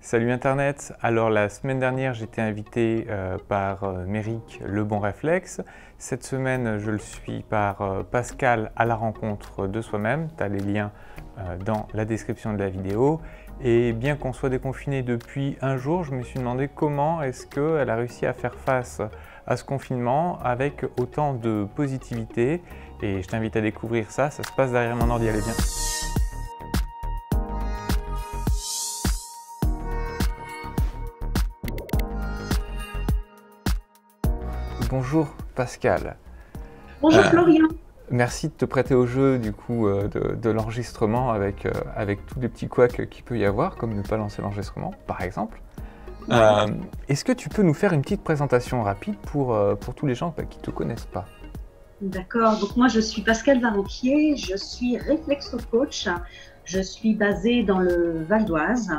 Salut Internet. Alors la semaine dernière, j'étais invité par Méric Le Bon Réflexe. Cette semaine, je le suis par Pascal à la rencontre de soi-même. Tu as les liens dans la description de la vidéo. Et bien qu'on soit déconfiné depuis un jour, je me suis demandé comment est-ce qu'elle a réussi à faire face à ce confinement avec autant de positivité. Et je t'invite à découvrir ça. Ça se passe derrière mon ordi, allez bien. Bonjour Pascal. Bonjour Florian. Merci de te prêter au jeu du coup de l'enregistrement avec tous les petits couacs qu'il peut y avoir, comme ne pas lancer l'enregistrement par exemple. Est-ce que tu peux nous faire une petite présentation rapide pour tous les gens qui ne te connaissent pas? D'accord, donc moi je suis Pascal Varoquier, je suis réflexo-coach, je suis basée dans le Val d'Oise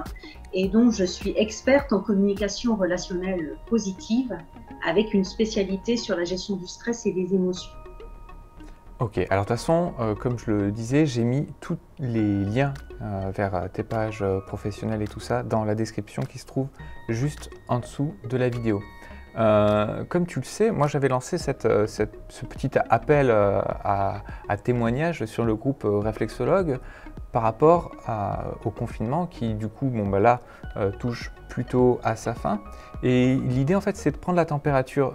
et donc je suis experte en communication relationnelle positive avec une spécialité sur la gestion du stress et des émotions. Ok, alors de toute façon, comme je le disais, j'ai mis tous les liens vers tes pages professionnelles et tout ça dans la description qui se trouve juste en dessous de la vidéo. Comme tu le sais, moi j'avais lancé ce petit appel à témoignage sur le groupe Réflexologue par rapport au confinement qui du coup touche plutôt à sa fin. Et l'idée en fait c'est de prendre la température.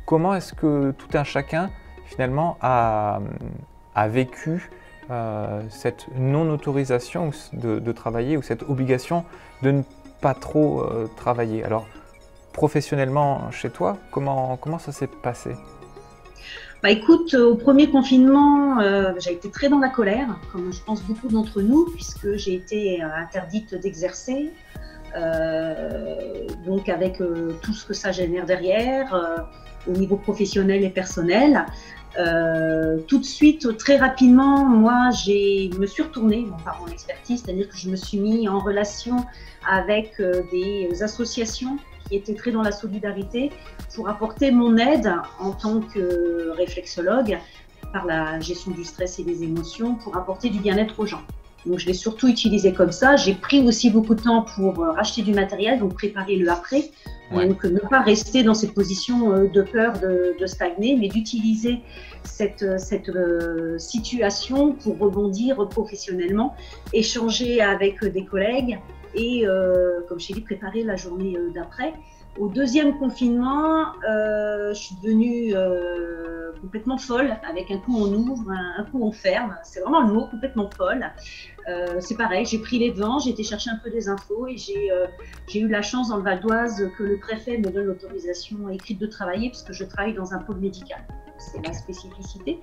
Comment est-ce que tout un chacun finalement a vécu cette non-autorisation de travailler ou cette obligation de ne pas trop travailler. Alors, professionnellement, chez toi, comment ça s'est passé? Bah écoute, au premier confinement, j'ai été très dans la colère, comme je pense beaucoup d'entre nous, puisque j'ai été interdite d'exercer, donc avec tout ce que ça génère derrière, au niveau professionnel et personnel. Tout de suite, très rapidement, moi, me suis retournée par mon expertise, c'est-à-dire que je me suis mis en relation avec des associations qui étaient très dans la solidarité pour apporter mon aide en tant que réflexologue par la gestion du stress et des émotions pour apporter du bien-être aux gens. Donc, je l'ai surtout utilisé comme ça. J'ai pris aussi beaucoup de temps pour racheter du matériel, donc préparer le après. Ouais. Donc, ne pas rester dans cette position de peur de stagner, mais d'utiliser cette situation pour rebondir professionnellement, échanger avec des collègues et, comme je t'ai dit, préparer la journée d'après. Au deuxième confinement, je suis devenue complètement folle, avec un coup on ouvre, un coup on ferme. C'est vraiment le mot, complètement folle. C'est pareil, j'ai pris les devants, j'ai été chercher un peu des infos et j'ai eu la chance dans le Val d'Oise que le préfet me donne l'autorisation écrite de travailler parce que je travaille dans un pôle médical. C'est ma spécificité.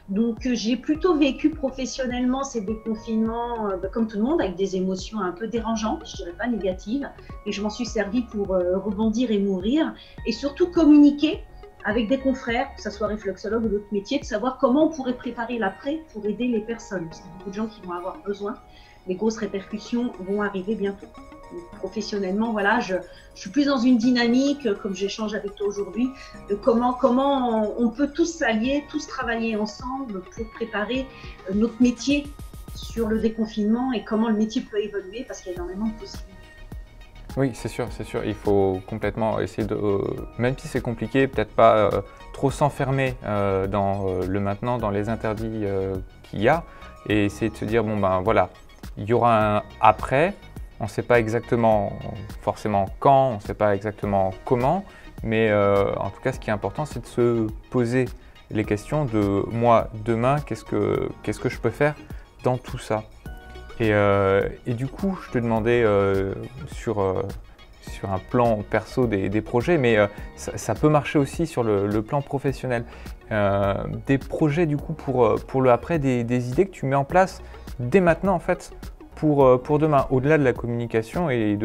Donc, j'ai plutôt vécu professionnellement ces déconfinements comme tout le monde, avec des émotions un peu dérangeantes, je dirais pas négatives, et je m'en suis servi pour rebondir et mourir, et surtout communiquer avec des confrères, que ce soit réflexologue ou d'autres métiers, de savoir comment on pourrait préparer l'après pour aider les personnes. Parce qu'il y a beaucoup de gens qui vont avoir besoin. Les grosses répercussions vont arriver bientôt. Donc, professionnellement, voilà, je suis plus dans une dynamique, comme j'échange avec toi aujourd'hui, de comment on peut tous s'allier, tous travailler ensemble pour préparer notre métier sur le déconfinement et comment le métier peut évoluer parce qu'il y a énormément de possibilités. Oui, c'est sûr, il faut complètement essayer de, même si c'est compliqué, peut-être pas trop s'enfermer dans le maintenant, dans les interdits qu'il y a, et essayer de se dire, bon ben voilà, il y aura un après, on ne sait pas exactement forcément quand, on ne sait pas exactement comment, mais en tout cas ce qui est important c'est de se poser les questions de moi demain, qu'est-ce que je peux faire dans tout ça. Et du coup, je te demandais sur un plan perso des projets, mais ça peut marcher aussi sur le plan professionnel. Des projets du coup pour le après, des idées que tu mets en place dès maintenant en fait pour demain, au-delà de la communication et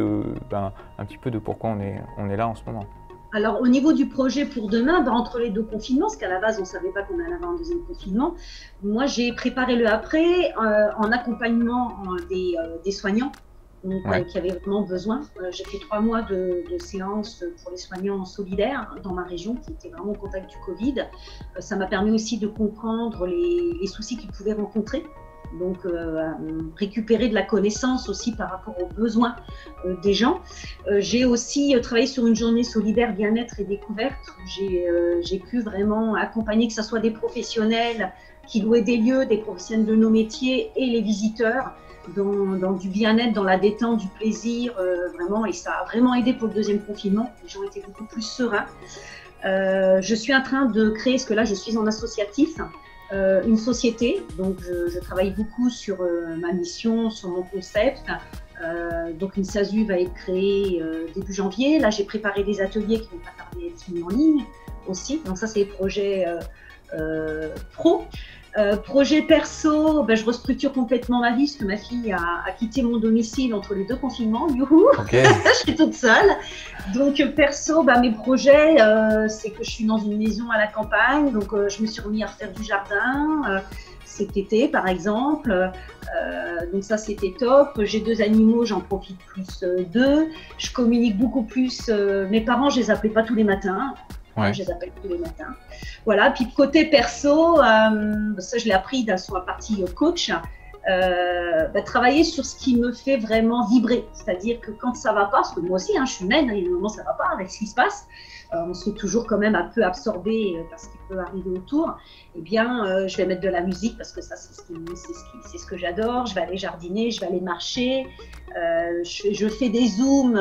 un petit peu de pourquoi on est là en ce moment. Alors, au niveau du projet pour demain, entre les deux confinements, parce qu'à la base, on ne savait pas qu'on allait avoir un deuxième confinement, moi, j'ai préparé le après en accompagnement des soignants donc, qui avaient vraiment besoin. J'ai fait 3 mois de séances pour les soignants solidaires dans ma région qui étaient vraiment au contact du Covid. Ça m'a permis aussi de comprendre les soucis qu'ils pouvaient rencontrer donc récupérer de la connaissance aussi par rapport aux besoins des gens. J'ai aussi travaillé sur une journée solidaire bien-être et découverte. J'ai pu vraiment accompagner, que ce soit des professionnels qui louaient des lieux, des professionnels de nos métiers et les visiteurs, dans du bien-être, dans la détente, du plaisir, vraiment. Et ça a vraiment aidé pour le deuxième confinement. Les gens étaient beaucoup plus sereins. Je suis en train de créer, parce que là je suis en associatif, une société. Donc je travaille beaucoup sur ma mission, sur mon concept. Donc une SASU va être créée début janvier. Là j'ai préparé des ateliers qui vont pas tarder à être mis en ligne aussi. Donc ça c'est les projets pro. Projet perso, je restructure complètement ma vie parce que ma fille a quitté mon domicile entre les deux confinements. Youhou, Okay. je suis toute seule. Donc perso, mes projets, c'est que je suis dans une maison à la campagne. Donc je me suis remis à refaire du jardin cet été par exemple. Donc ça c'était top. J'ai 2 animaux, j'en profite plus d'eux. Je communique beaucoup plus. Mes parents, je les appelais pas tous les matins. Ouais. Je les appelle tous les matins. Voilà. Puis côté perso, ça je l'ai appris sur la partie coach, travailler sur ce qui me fait vraiment vibrer. C'est-à-dire que quand ça va pas, parce que moi aussi, je suis humaine, il y a des moments ça va pas avec ce qui se passe, on se fait toujours quand même un peu absorber par ce qui peut arriver autour. Eh bien, je vais mettre de la musique parce que ça, c'est ce que j'adore. Je vais aller jardiner, je vais aller marcher. Je fais des zooms,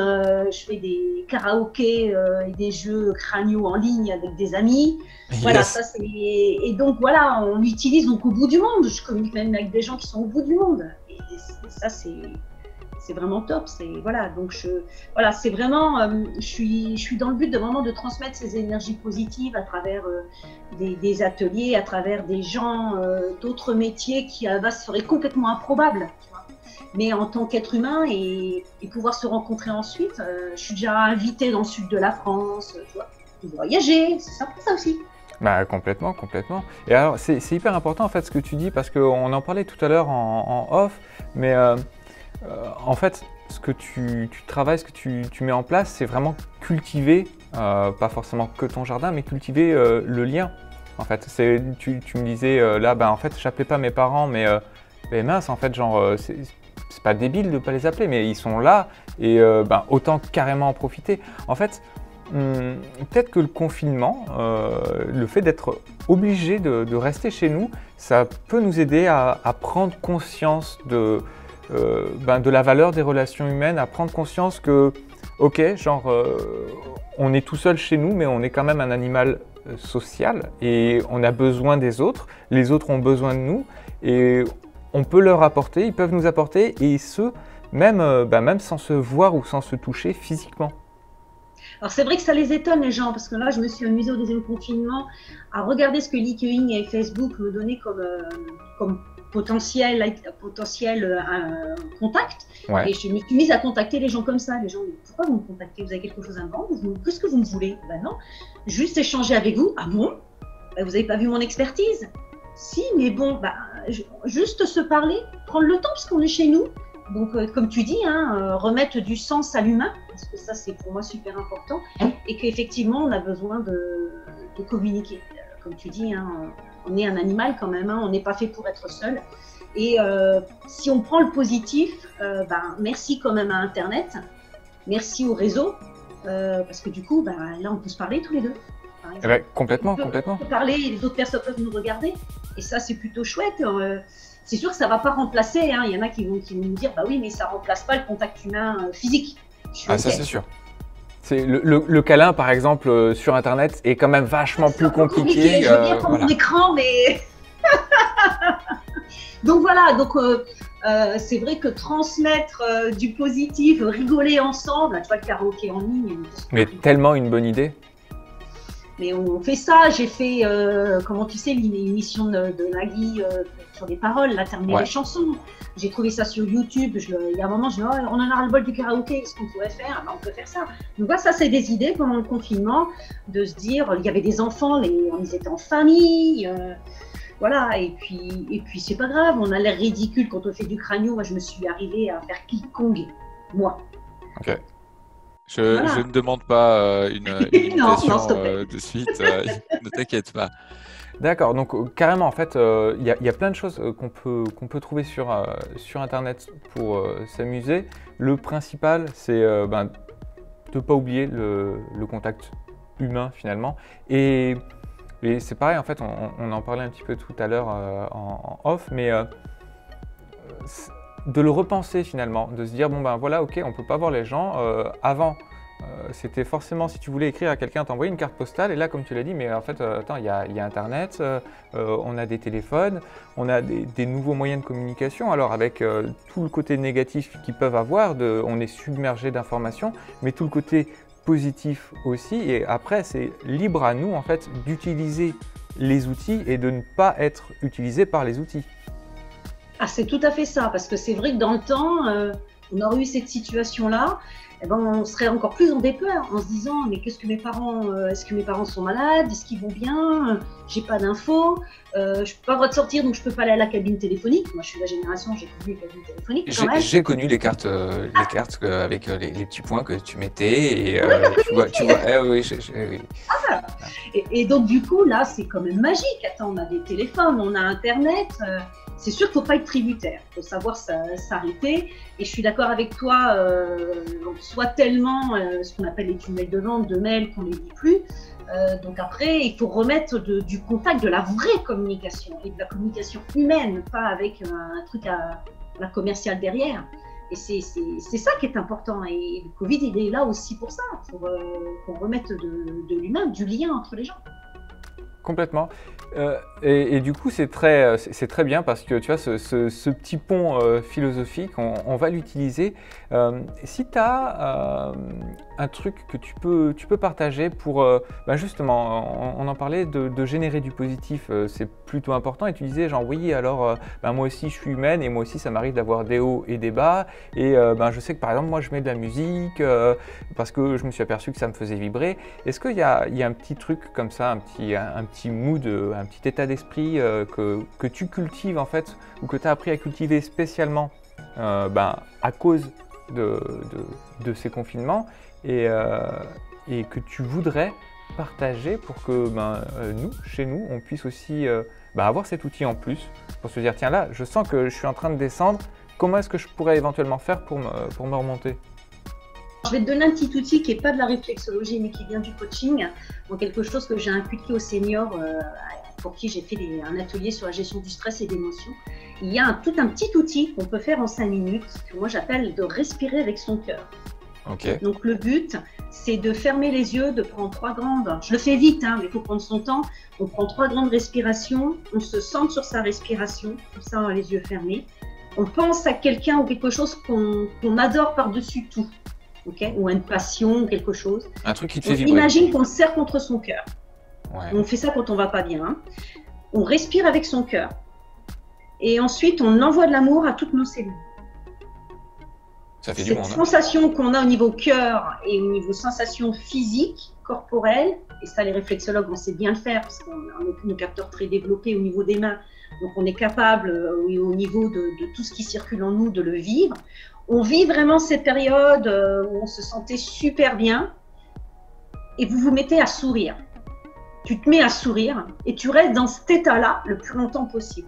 je fais des karaokés et des jeux crâniaux en ligne avec des amis. Yes. Voilà, ça c'est. Et donc voilà, on l'utilise donc au bout du monde. Je communique même avec des gens qui sont au bout du monde. Et ça c'est vraiment top. Voilà, donc c'est vraiment. Je suis dans le but de transmettre ces énergies positives à travers des ateliers, à travers des gens d'autres métiers qui à la base seraient complètement improbables. Tu vois. Mais en tant qu'être humain et pouvoir se rencontrer ensuite, je suis déjà invitée dans le sud de la France, tu vois, voyager, c'est sympa ça aussi. Complètement. Et alors, c'est hyper important en fait ce que tu dis parce qu'on en parlait tout à l'heure en off, mais en fait, ce que tu travailles, ce que tu mets en place, c'est vraiment cultiver, pas forcément que ton jardin, mais cultiver le lien. En fait, tu me disais là, en fait, j'appelais pas mes parents, mais mince, en fait, genre, c'est pas débile de pas les appeler, mais ils sont là et autant carrément en profiter. En fait, peut-être que le confinement, le fait d'être obligé de rester chez nous, ça peut nous aider à prendre conscience de la valeur des relations humaines, à prendre conscience que, ok, on est tout seul chez nous, mais on est quand même un animal social et on a besoin des autres, les autres ont besoin de nous et on peut leur apporter, ils peuvent nous apporter et même sans se voir ou sans se toucher physiquement. Alors c'est vrai que ça les étonne les gens, parce que là je me suis amusée au deuxième confinement à regarder ce que LinkedIn et Facebook me donnaient comme potentiel contact. Ouais. Et je me suis mise à contacter les gens comme ça. Les gens, pourquoi vous me contactez? Vous avez quelque chose à me vendre? Qu'est-ce que vous me voulez? Non, juste échanger avec vous. Ah bon? Vous n'avez pas vu mon expertise? Si, mais bon, juste se parler, prendre le temps parce qu'on est chez nous. Donc, comme tu dis, remettre du sens à l'humain, parce que ça, c'est pour moi super important, et qu'effectivement, on a besoin de communiquer. Comme tu dis, on est un animal quand même, on n'est pas fait pour être seul. Et si on prend le positif, merci quand même à Internet, merci au réseau, parce que du coup, là, on peut se parler tous les deux. Complètement. On peut parler et les autres personnes peuvent nous regarder, et ça, c'est plutôt chouette. C'est sûr que ça ne va pas remplacer, il y en a qui vont nous dire oui, mais ça ne remplace pas le contact humain physique. Ça c'est sûr. Le câlin par exemple sur internet est quand même vachement plus compliqué. Je veux dire pour mon écran, mais. Donc voilà, c'est vrai que transmettre du positif, rigoler ensemble, tu vois, le karaoké en ligne. Mais tellement une bonne idée. Mais on fait ça, j'ai fait, comment tu sais, l'émission de Nagui sur des paroles, là, terminer les chansons. J'ai trouvé ça sur YouTube, il y a un moment, je me dis, on en a ras-le-bol du karaoké, qu'est-ce qu'on pourrait faire? On peut faire ça. Donc voilà, ça c'est des idées pendant le confinement, de se dire, il y avait des enfants, ils étaient en famille, voilà, et puis c'est pas grave, on a l'air ridicule quand on fait du crânio. Moi je me suis arrivée à faire King Kong, moi. Ok. Je ne demande pas une imitation de suite, ne t'inquiète pas. D'accord, donc carrément, en fait, il y a plein de choses qu'on peut trouver sur Internet pour s'amuser. Le principal, c'est de ne pas oublier le contact humain finalement. Et c'est pareil, en fait, on en parlait un petit peu tout à l'heure en off, mais de le repenser finalement, de se dire, bon ben voilà, ok, on peut pas voir les gens. Avant, c'était forcément, si tu voulais écrire à quelqu'un, t'envoyer une carte postale, et là, comme tu l'as dit, mais en fait, attends, il y a Internet, on a des téléphones, on a des nouveaux moyens de communication, alors avec tout le côté négatif qu'ils peuvent avoir, on est submergé d'informations, mais tout le côté positif aussi, et après, c'est libre à nous, en fait, d'utiliser les outils et de ne pas être utilisé par les outils. Ah, c'est tout à fait ça, parce que c'est vrai que dans le temps, on aurait eu cette situation-là, eh ben, on serait encore plus en dépeur en se disant mais qu'est-ce que mes parents, est-ce que mes parents sont malades, est-ce qu'ils vont bien, j'ai pas d'infos, je peux pas le droit de sortir donc je peux pas aller à la cabine téléphonique. Moi je suis de la génération, j'ai connu les cabines téléphoniques quand même. J'ai connu les cartes avec les petits points que tu mettais et tu vois, oui, oui. Ah, et donc du coup là c'est quand même magique. Attends, on a des téléphones, on a Internet. C'est sûr qu'il ne faut pas être tributaire, il faut savoir s'arrêter. Et je suis d'accord avec toi, on reçoit tellement ce qu'on appelle les tunnels de vente, de mails qu'on ne les lit plus. Donc après, il faut remettre du contact, de la vraie communication et de la communication humaine, pas avec un truc à la commerciale derrière. Et c'est ça qui est important. Et le Covid, il est là aussi pour ça, pour remettre de l'humain, du lien entre les gens. Complètement. Et du coup, c'est très bien parce que tu vois, ce petit pont philosophique, on va l'utiliser. Si tu as un truc que tu peux partager pour justement, on en parlait de générer du positif, c'est plutôt important. Et tu disais genre oui, alors moi aussi je suis humaine et moi aussi ça m'arrive d'avoir des hauts et des bas. Et je sais que par exemple moi je mets de la musique parce que je me suis aperçu que ça me faisait vibrer. Est-ce qu'il y a un petit truc comme ça, un petit mood, un petit état d'esprit que tu cultives en fait, ou que tu as appris à cultiver spécialement à cause de ces confinements et que tu voudrais partager pour que nous, chez nous, on puisse aussi avoir cet outil en plus pour se dire tiens là, je sens que je suis en train de descendre, comment est-ce que je pourrais éventuellement faire pour me remonter? Je vais te donner un petit outil qui n'est pas de la réflexologie mais qui vient du coaching, donc quelque chose que j'ai inculqué aux seniors pour qui j'ai fait un atelier sur la gestion du stress et des émotions. Il y a tout un petit outil qu'on peut faire en 5 minutes, que moi j'appelle de respirer avec son cœur. Okay. Donc le but, c'est de fermer les yeux, de prendre 3 grandes, je le fais vite, mais il faut prendre son temps, on prend 3 grandes respirations, on se centre sur sa respiration, comme ça on a les yeux fermés, on pense à quelqu'un ou quelque chose qu'on adore par-dessus tout. Okay, ou une passion, quelque chose. Un truc qui te fait vibrer. Imagine qu'on le serre contre son cœur. Ouais. On fait ça quand on va pas bien. On respire avec son cœur. Et ensuite, on envoie de l'amour à toutes nos cellules. Ça fait du monde. Cette sensation qu'on a au niveau cœur et au niveau sensation physique, corporelle, et ça, les réflexologues, on sait bien le faire parce qu'on a nos capteurs très développés au niveau des mains. Donc, on est capable, au niveau de tout ce qui circule en nous, de le vivre. On vit vraiment cette période où on se sentait super bien et vous vous mettez à sourire. Tu te mets à sourire et tu restes dans cet état-là le plus longtemps possible.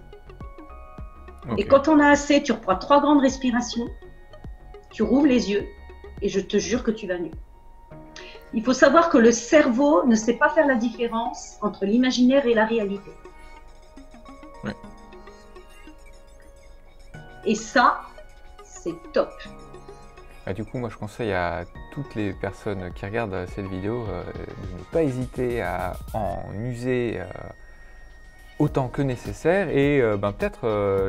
Okay. Et quand on a assez, tu reprends 3 grandes respirations, tu rouvres les yeux et je te jure que tu vas mieux. Il faut savoir que le cerveau ne sait pas faire la différence entre l'imaginaire et la réalité. Oui. Et ça, c'est top. Du coup, moi, je conseille à toutes les personnes qui regardent cette vidéo de ne pas hésiter à en user autant que nécessaire. Et peut-être,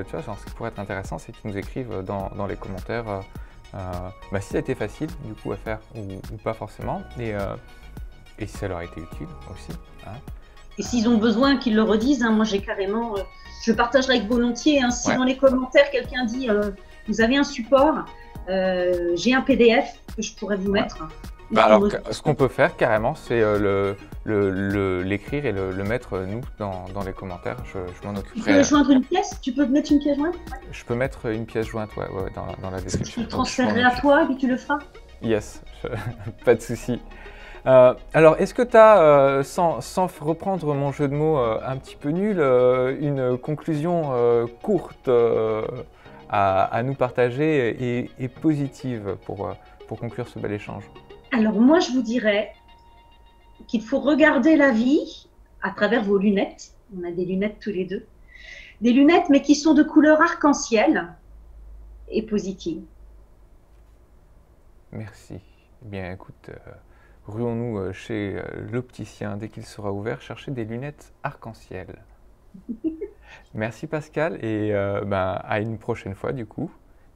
tu vois, genre, ce qui pourrait être intéressant, c'est qu'ils nous écrivent dans les commentaires si ça a été facile, du coup, à faire ou pas forcément. Et si ça leur a été utile aussi. Hein. Et s'ils ont besoin qu'ils le redisent, moi, j'ai carrément... je partagerai avec volontiers. Si dans les commentaires, quelqu'un dit... vous avez un support, j'ai un PDF que je pourrais vous mettre. Alors, ce qu'on peut faire carrément, c'est l'écrire et le mettre, nous, dans les commentaires. Je m'en occuperai. Tu peux joindre une pièce? Tu peux mettre une pièce jointe? Je peux mettre une pièce jointe dans la description. Je le transférerai à toi et puis tu le feras? Yes, pas de souci. Alors, est-ce que tu as, sans reprendre mon jeu de mots un petit peu nul, une conclusion courte à nous partager et positive pour conclure ce bel échange? Alors moi, je vous dirais qu'il faut regarder la vie à travers vos lunettes. On a des lunettes tous les deux. Des lunettes, mais qui sont de couleur arc-en-ciel et positives. Merci. Eh bien, écoute, ruons-nous chez l'opticien dès qu'il sera ouvert, chercher des lunettes arc-en-ciel. Merci Pascal et à une prochaine fois du coup.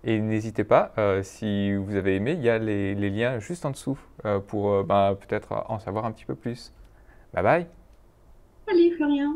Et n'hésitez pas, si vous avez aimé, il y a les liens juste en dessous pour peut-être en savoir un petit peu plus. Bye bye. Salut Florian.